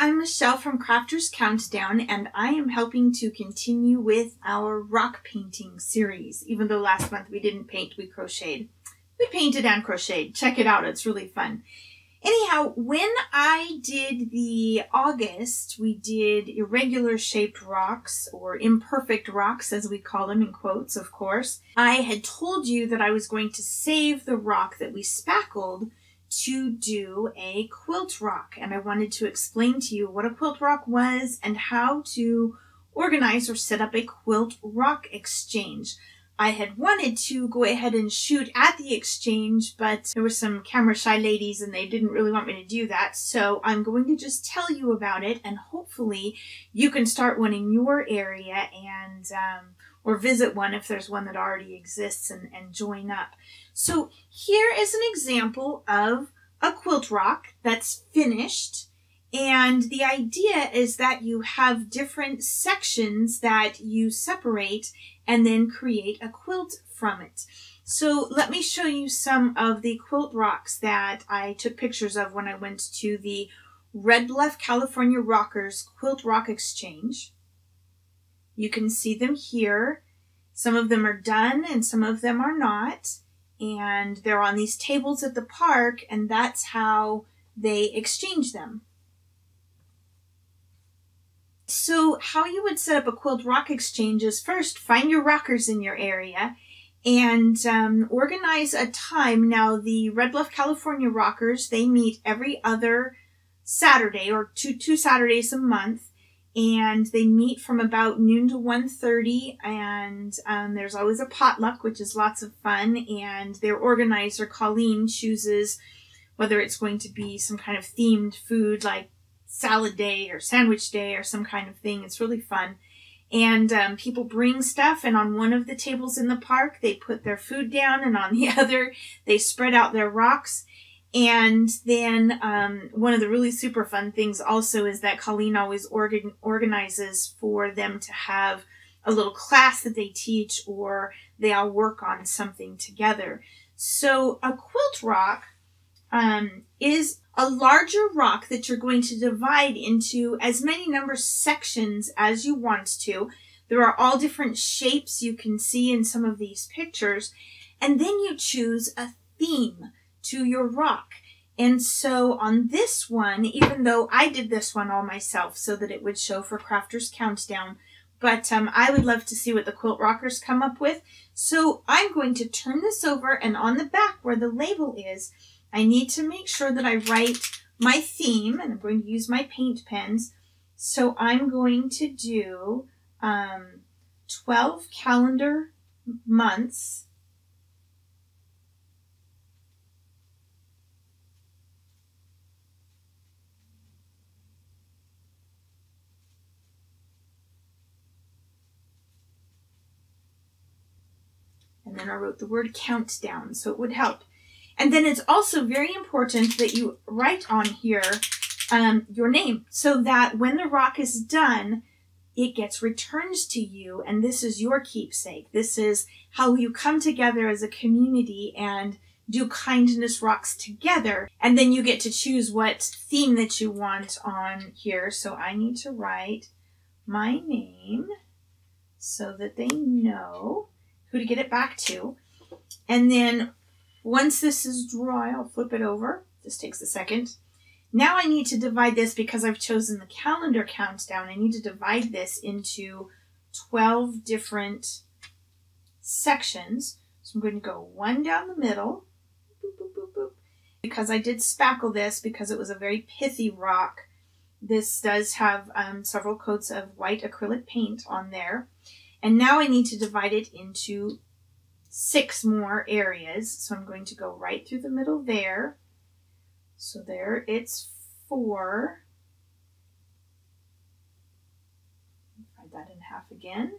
I'm Michelle from Crafters Countdown, and I am helping to continue with our rock painting series. Even though last month we didn't paint, we crocheted. We painted and crocheted. Check it out, it's really fun. Anyhow, when I did the August, we did irregular shaped rocks, or imperfect rocks as we call them in quotes, of course. I had told you that I was going to save the rock that we spackled to do a quilt rock, and I wanted to explain to you what a quilt rock was and how to organize or set up a quilt rock exchange. I had wanted to go ahead and shoot at the exchange, but there were some camera shy ladies and they didn't really want me to do that, so I'm going to just tell you about it, and hopefully you can start one in your area and or visit one if there's one that already exists and join up. So here is an example of a quilt rock that's finished, and the idea is that you have different sections that you separate and then create a quilt from it. So let me show you some of the quilt rocks that I took pictures of when I went to the Red Bluff, California Rockers Quilt Rock Exchange. You can see them here. Some of them are done and some of them are not. And they're on these tables at the park, and that's how they exchange them. So how you would set up a quilt rock exchange is first find your rockers in your area and organize a time. Now the Red Bluff, California Rockers, they meet every other Saturday or two Saturdays a month. And they meet from about noon to 1:30, and there's always a potluck, which is lots of fun, and their organizer, Colleen, chooses whether it's going to be some kind of themed food like salad day or sandwich day or some kind of thing. It's really fun. And people bring stuff, and on one of the tables in the park, they put their food down, and on the other, they spread out their rocks. And then one of the really super fun things also is that Colleen always organizes for them to have a little class that they teach, or they all work on something together. So a quilt rock is a larger rock that you're going to divide into as many number of sections as you want to. There are all different shapes you can see in some of these pictures. And then you choose a theme to your rock. And so on this one, even though I did this one all myself so that it would show for Crafters Countdown, but I would love to see what the quilt rockers come up with. So I'm going to turn this over, and on the back where the label is, I need to make sure that I write my theme, and I'm going to use my paint pens. So I'm going to do 12 calendar months. And then I wrote the word countdown, so it would help. And then it's also very important that you write on here your name, so that when the rock is done, it gets returned to you, and this is your keepsake. This is how you come together as a community and do kindness rocks together. And then you get to choose what theme that you want on here. So I need to write my name so that they know who to get it back to. And then once this is dry, I'll flip it over. This takes a second. Now I need to divide this, because I've chosen the calendar countdown. I need to divide this into 12 different sections. So I'm going to go one down the middle. Boop, boop, boop, boop. Because I did spackle this, because it was a very pithy rock. This does have several coats of white acrylic paint on there. And now I need to divide it into 6 more areas. So I'm going to go right through the middle there. So there it's 4. Divide that in half again.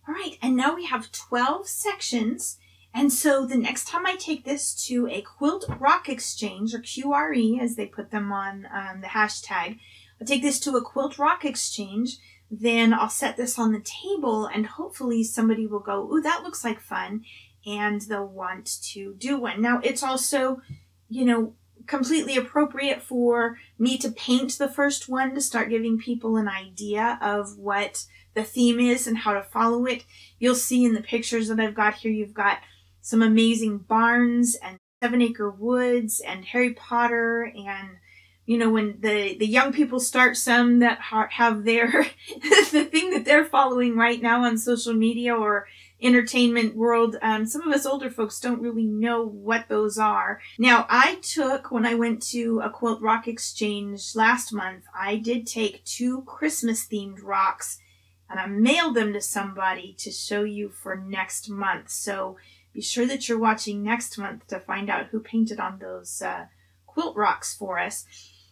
All right, and now we have 12 sections. And so the next time I take this to a quilt rock exchange, or QRE as they put them on the hashtag, I'll take this to a quilt rock exchange, then I'll set this on the table, and hopefully somebody will go, ooh, that looks like fun, and they'll want to do one. Now, it's also you know, completely appropriate for me to paint the first one to start giving people an idea of what the theme is and how to follow it. You'll see in the pictures that I've got here, you've got some amazing barns and 7 Acre Woods and Harry Potter, and you know, when the young people start, some that have their the thing that they're following right now on social media or entertainment world, some of us older folks don't really know what those are. Now, when I went to a Quilt Rock Exchange last month, I did take 2 Christmas themed rocks and I mailed them to somebody to show you for next month. So be sure that you're watching next month to find out who painted on those quilt rocks for us.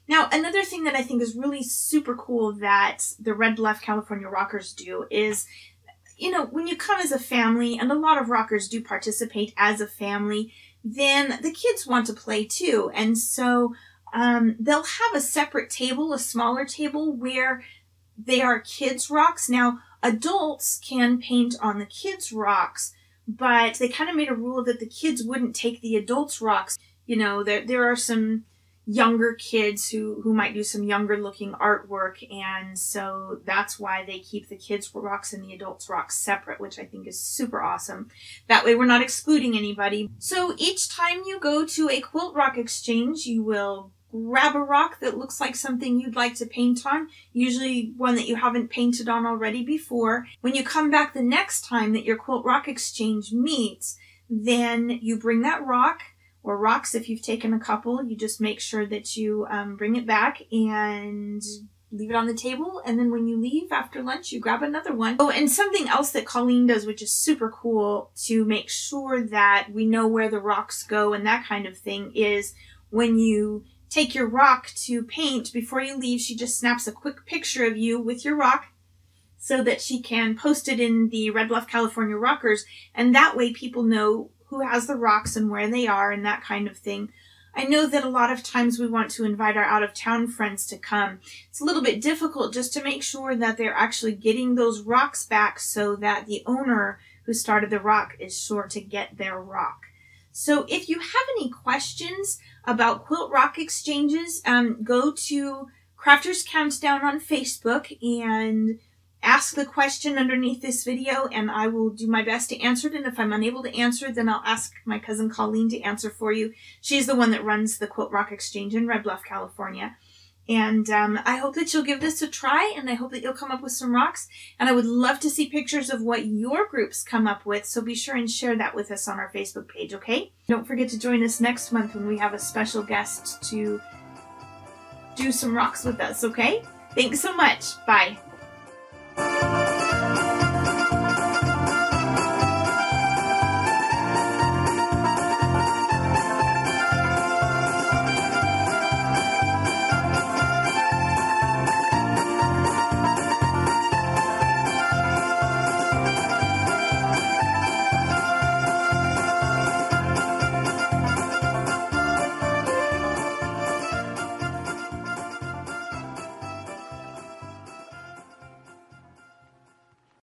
Now, another thing that I think is really super cool that the Red Bluff California Rockers do is, you know, when you come as a family, and a lot of rockers do participate as a family, then the kids want to play too. And so they'll have a separate table, a smaller table, where they are kids' rocks. Now, adults can paint on the kids' rocks, but they kind of made a rule that the kids wouldn't take the adults' rocks. You know, there are some younger kids who might do some younger looking artwork, and so that's why they keep the kids' rocks and the adults' rocks separate, which I think is super awesome. That way we're not excluding anybody. So each time you go to a Quilt Rock Exchange, you will grab a rock that looks like something you'd like to paint on, usually one that you haven't painted on already before. When you come back the next time that your Quilt Rock Exchange meets, then you bring that rock, or rocks if you've taken a couple. You just make sure that you bring it back and leave it on the table, and then when you leave after lunch, you grab another one. Oh, and something else that Colleen does, which is super cool to make sure that we know where the rocks go and that kind of thing, is when you take your rock to paint, before you leave, she just snaps a quick picture of you with your rock so that she can post it in the Red Bluff California Rockers, and that way people know who has the rocks and where they are and that kind of thing. I know that a lot of times we want to invite our out-of-town friends to come. It's a little bit difficult just to make sure that they're actually getting those rocks back so that the owner who started the rock is sure to get their rock. So if you have any questions about Quilt Rock Exchanges, go to Crafters Countdown on Facebook and ask the question underneath this video, and I will do my best to answer it. And if I'm unable to answer, then I'll ask my cousin Colleen to answer for you. She's the one that runs the Quilt Rock Exchange in Red Bluff, California. And I hope that you'll give this a try, and I hope that you'll come up with some rocks. And I would love to see pictures of what your groups come up with, so be sure and share that with us on our Facebook page, okay? Don't forget to join us next month when we have a special guest to do some rocks with us, okay? Thanks so much. Bye.